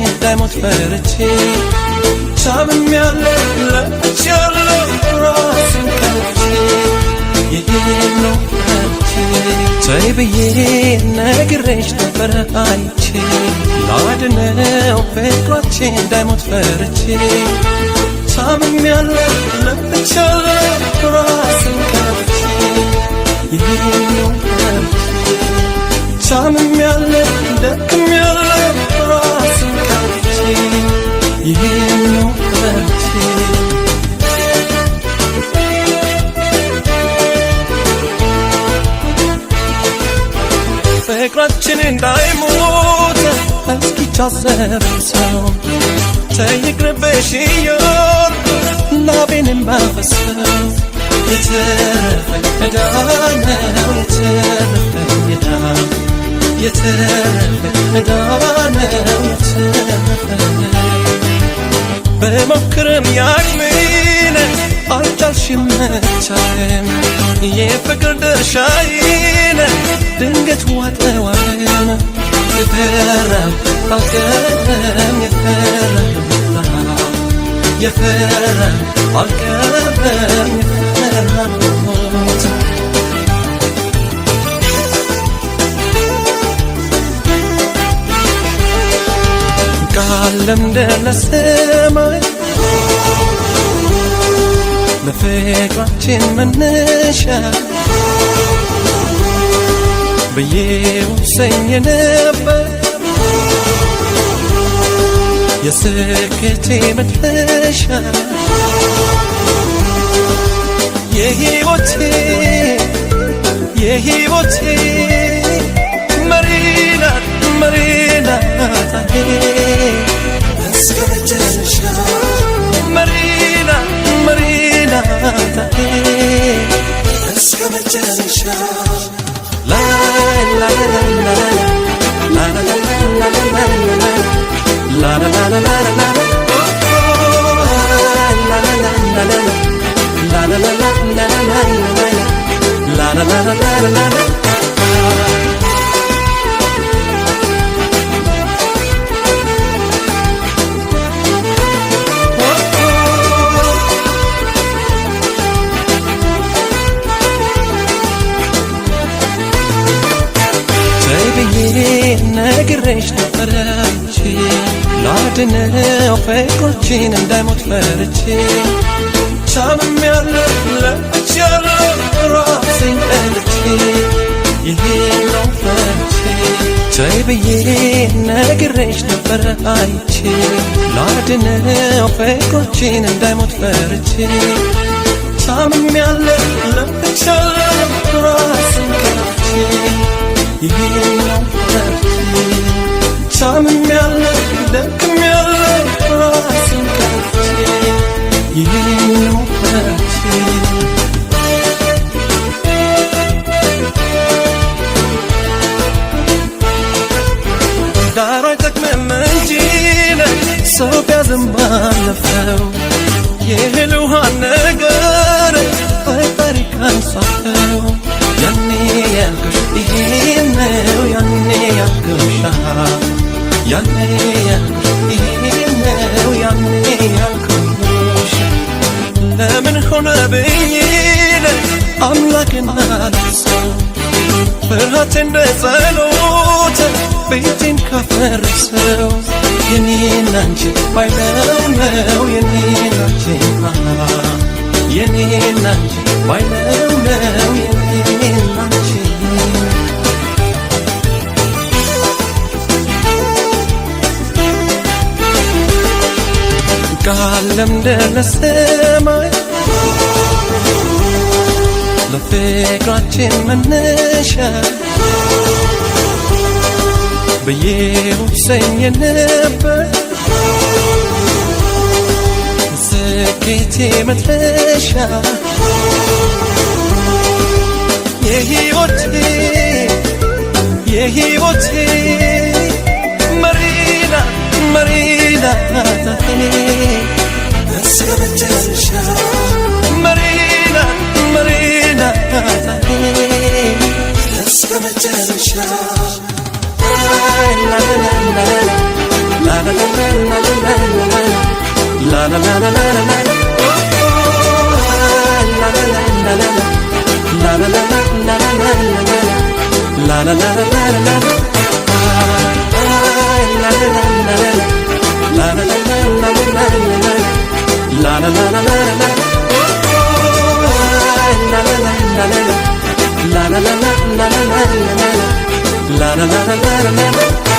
እንዳይሞት ፈርቼ ታምሜያለሁ ለፍቻለሁ ራሴን ከፍቼ ይሄን ነው ፈርቼ ተይ ብዬ ነግሬሽ ነበረ አይቼ ላድነው ፍቅራችን እንዳይሞት ፈርቼ ታምሜያለሁ ለፍቻለሁ ራሴን ከፍቼ ይሄን ነው ፈርቼ ታምሜያለሁ ደክሜያለሁ ራሴን ከፍቼ ይሄን ነው ፈርቼ ፍቅራችን እንዳይሞት እስኪታሰበው ተይቅርብሽ እያልኩ ላቤን ማፈሰው የተረፈኝ ዕዳ ነው የተረፈኝ ዕዳ የተረፈኝ ዕዳ ነው የተረፈኝ በሞክርም ያቅሜን አልቻልሽም መቻልም የፍቅር ድርሻዬን ድንገት ዋጠዋለም የፈራም አልቀረም የፈራም አልቀረም የፈራሁት ቃለም ለሰማይ ለፍቅራችን መነሻ ብዬ ወሰኜ ነበር የስኬቴ መድረሻ የሕይወቴ መሪናት መሪናት እስከ መጨረሻ መሪናት መሪናት እስከ መጨረሻ la la la la la la la la la la la la la la la la la ነግሬሽ ነበረ አንቺ ላድነው ፍቅራችን እንዳይሞት ፈርቼ ታምሜያለሁ ለፍቻለሁ ራሴን ከፍቼ ይሄን ነው ፈርቼ ተይ ብዬ ነግሬሽ ነበረ አይቼ ላድነው ፍቅራችን እንዳይሞት ፈርቼ ታምሜያለሁ ለፍቻለሁ ራሴን ከፍቼ ይሄን ነው ፈርቼ ታምሜያለሁ ደክሜያለሁ ራሴን ከፍቼ ይሄን ነው ፈርቼ ዳሩ አይጠቅምም እንጂ ሰው ቢያዝም ባለፈው የእህል ውሃ ነገር ፈጣሪ ካንሳፈው ያኔ ያልኩሽ ይሄን ነው ያኔ ያልኩሽ ያኔ ያልኩሽ ይሄን ነው ያኔ ያልኩሽ ለምን ሆነ ብዬ አምላክን አልሰው ፍርሃት እንደ ጸሎት ቤቴን ካፈረሰው የኔን አንቺ ባይለው ነው የኔን አንቺ የኔን አንቺ ባይለው ነው የኔን አንቺ ቃለም ለሰማይ ለፍቅራችን መነሻ ብዬ ወሰኜ ነበር ስኬቴ መድረሻ የሕይወቴ መሪናት እስከ መጨረሻ መሪናት እስከ መጨረሻ la la la la la la la la la la la la la la la la la la la la